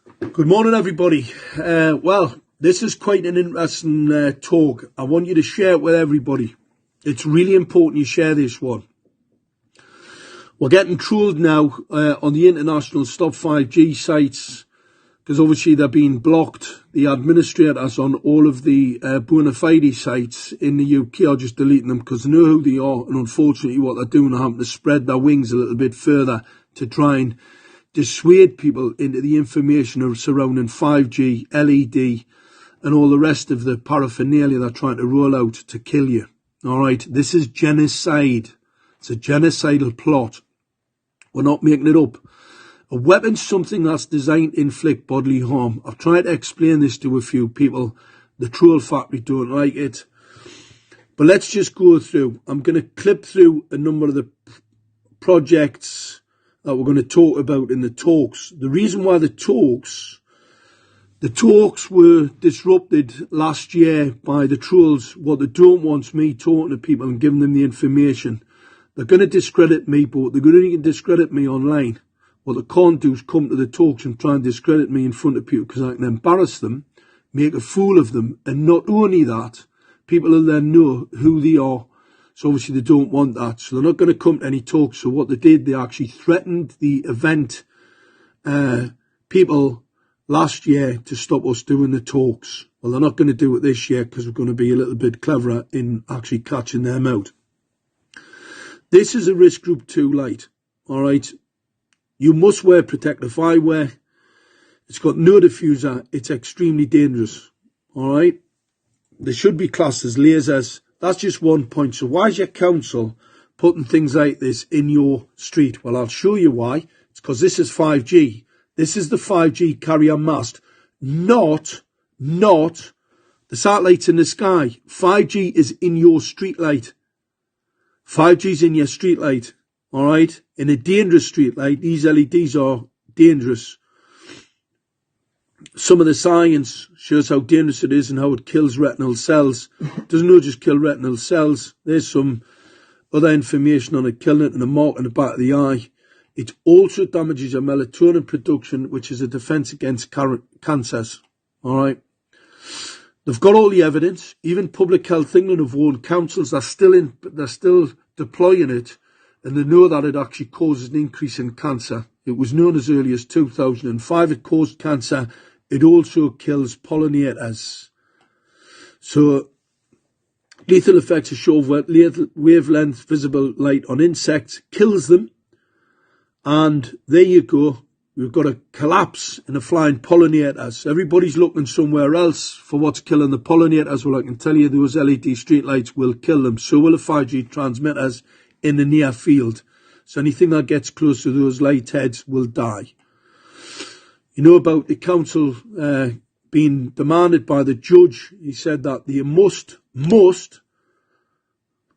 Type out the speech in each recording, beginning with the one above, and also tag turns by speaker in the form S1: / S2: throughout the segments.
S1: Good morning, everybody. Well, this is quite an interesting talk. I want you to share it with everybody. It's really important you share this one. We're getting trolled now on the international Stop 5G sites because obviously they're being blocked. The administrators on all of the bona fide sites in the UK are just deleting them because they know who they are, and unfortunately what they're doing, they're having to spread their wings a little bit further to try and dissuade people into the information surrounding 5G, LED, and all the rest of the paraphernalia they're trying to roll out to kill you. All right, this is genocide. It's a genocidal plot. We're not making it up. A weapon's something that's designed to inflict bodily harm. I've tried to explain this to a few people. The troll factory don't like it. But let's just go through. I'm going to clip through a number of the projects that we're going to talk about in the talks. The reason why the talks were disrupted last year by the trolls. What they don't want is me talking to people and giving them the information. They're going to discredit me, but they're going to discredit me online. What they can't do is come to the talks and try and discredit me in front of people, because I can embarrass them, make a fool of them, and not only that, people will then know who they are. So obviously they don't want that. So they're not going to come to any talks. So what they did, they actually threatened the event people last year to stop us doing the talks. Well, they're not going to do it this year because we're going to be a little bit cleverer in actually catching them out. This is a risk group 2 light. All right. You must wear protective eyewear. It's got no diffuser. It's extremely dangerous. All right. They should be classed as lasers. That's just one point. So why is your council putting things like this in your street? Well, I'll show you why. It's because this is 5G. This is the 5G carrier mast, not the satellites in the sky. 5G is in your street light. 5G is in your street light. All right. In a dangerous street light, these LEDs are dangerous. Some of the science shows how dangerous it is and how it kills retinal cells. It doesn't not just kill retinal cells. There's some other information on it killing it and a mark in the back of the eye. It also damages your melatonin production, which is a defense against cancers. All right. They've got all the evidence. Even Public Health England have warned councils. They're still deploying it, and they know that it actually causes an increase in cancer. It was known as early as 2005. It caused cancer. It also kills pollinators. So, lethal effects of short wavelength visible light on insects kills them. And there you go. We've got a collapse in the flying pollinators. Everybody's looking somewhere else for what's killing the pollinators. Well, I can tell you those LED streetlights will kill them. So will the 5G transmitters in the near field. So anything that gets close to those light heads will die. You know about the council being demanded by the judge. He said that they must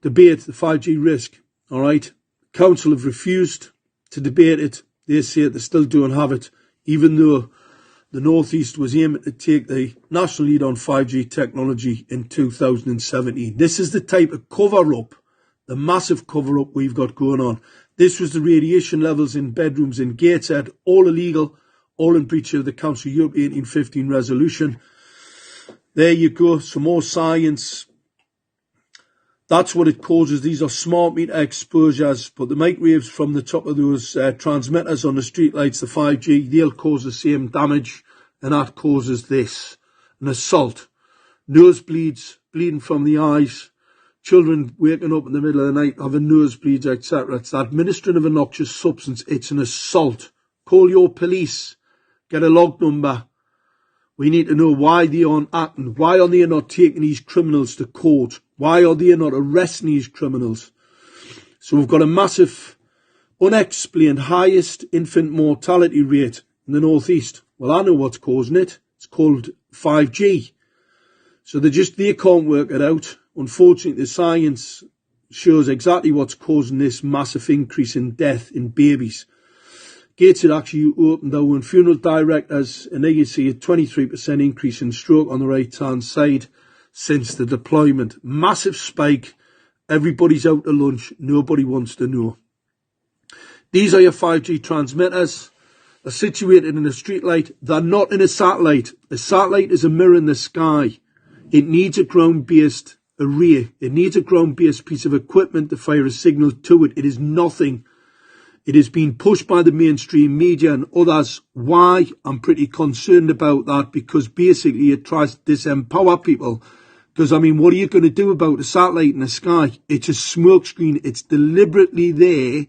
S1: debate the 5G risk. All right. Council have refused to debate it. They say they still don't have it, even though the North East was aiming to take the national lead on 5G technology in 2017. This is the type of cover-up, the massive cover-up we've got going on. This was the radiation levels in bedrooms in Gateshead, all illegal, all in breach of the Council of Europe 1815 resolution. There you go, some more science. That's what it causes. These are smart meter exposures, but the microwaves from the top of those transmitters on the streetlights, the 5G, they'll cause the same damage, and that causes this, an assault. Nosebleeds, bleeding from the eyes, children waking up in the middle of the night having nosebleeds, etc. It's the administering of a noxious substance. It's an assault. Call your police. Get a log number. We need to know why they aren't acting. Why are they not taking these criminals to court? Why are they not arresting these criminals? So we've got a massive, unexplained, highest infant mortality rate in the North East. Well, I know what's causing it. It's called 5G. So they can't work it out. Unfortunately, the science shows exactly what's causing this massive increase in death in babies. Gateshead actually opened their own funeral directors, and there you see a 23% increase in stroke on the right-hand side since the deployment. Massive spike. Everybody's out to lunch. Nobody wants to know. These are your 5G transmitters. are situated in a streetlight. They're not in a satellite. A satellite is a mirror in the sky. It needs a ground-based array. It needs a ground-based piece of equipment to fire a signal to it. It is nothing. It is being pushed by the mainstream media and others. Why? I'm pretty concerned about that, because basically it tries to disempower people. Because, I mean, what are you going to do about a satellite in the sky? It's a smokescreen. It's deliberately there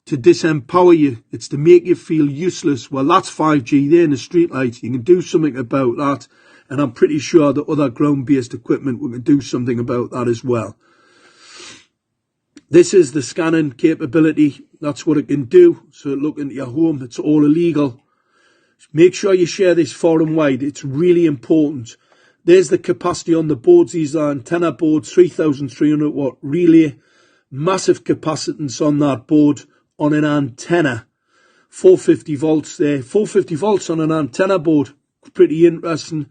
S1: to disempower you. It's to make you feel useless. Well, that's 5G there in the streetlight. You can do something about that. And I'm pretty sure that other ground-based equipment we can do something about that as well. This is the scanning capability. That's what it can do. So look into your home. It's all illegal. Make sure you share this far and wide. It's really important. There's the capacity on the boards. These are antenna boards, 3,300 watt relay. Massive capacitance on that board on an antenna. 450 volts there. 450 volts on an antenna board. Pretty interesting.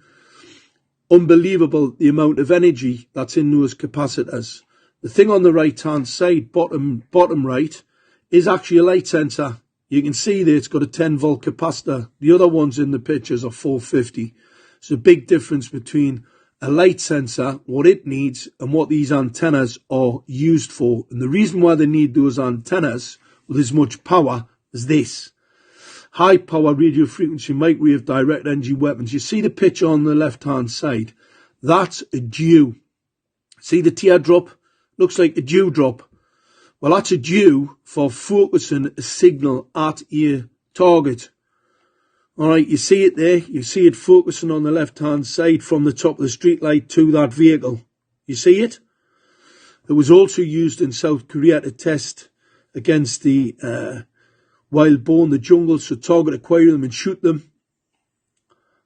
S1: Unbelievable the amount of energy that's in those capacitors. The thing on the right hand side, bottom right, is actually a light sensor. You can see there it's got a 10 volt capacitor. The other ones in the pictures are 450. So a big difference between a light sensor, what it needs, and what these antennas are used for. And the reason why they need those antennas with as much power as this. High power radio frequency microwave direct energy weapons. You see the picture on the left hand side? That's a dew. See the teardrop? Looks like a dewdrop. Well, that's a dew for focusing a signal at a target. Alright, you see it there? You see it focusing on the left hand side from the top of the street light to that vehicle. You see it? It was also used in South Korea to test against the wild boar in the jungle, so target acquire them and shoot them.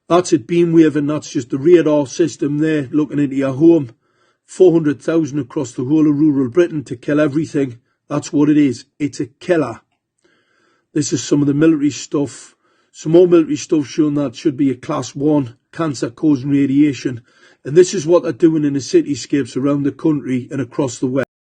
S1: That's it beam waving. That's just the radar system there looking into your home. 400,000 across the whole of rural Britain to kill everything. That's what it is. It's a killer. This is some of the military stuff. Some more military stuff showing that should be a class 1 cancer causing radiation. And this is what they're doing in the cityscapes around the country and across the west.